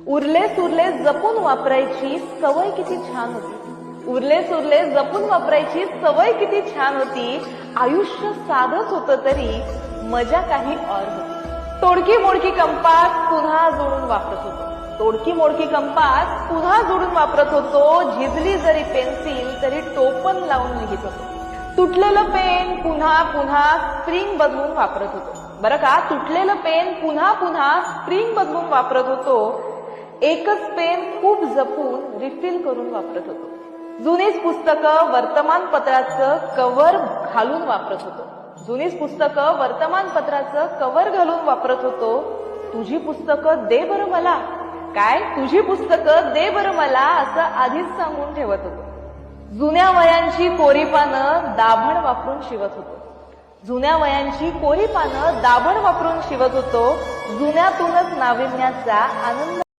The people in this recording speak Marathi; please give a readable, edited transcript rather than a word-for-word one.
उरले सुरले जपून वापरायची सवय किती छान होती. उरले सुरले जपून वापरायची सवय किती छान होती. आयुष्य साधंच होतं तरी मजा काही और होती. तोडकी मोडकी कंपास पुन्हा जोडून वापरत होतो. तोडकी मोडकी कंपास पुन्हा जोडून वापरत होतो. झिजली जरी पेन्सिल तरी टोपण लावून लिहित होतो. तुटलेलं पेन पुन्हा पुन्हा स्प्रिंग बदलून वापरत होतो. बरं का, तुटलेलं पेन पुन्हा पुन्हा स्प्रिंग बदलून वापरत होतो. एकच पेन खूप जपून रिफिल करून वापरत होतो. जुनीच पुस्तकं वर्तमानपत्राचं कव्हर घालून वापरत होतो. जुनीच पुस्तकं वर्तमानपत्राचं कव्हर घालून वापरत होतो. तुझी पुस्तकं दे बरं मला, काय तुझी पुस्तकं दे बरं मला असं आधीच सांगून ठेवत होतो. जुन्या वयांची कोरी पानं दाभण वापरून शिवत होतो. जुन्या वयांची कोरी पानं दाभण वापरून शिवत होतो. जुन्यातूनच नाविन्याचा आनंद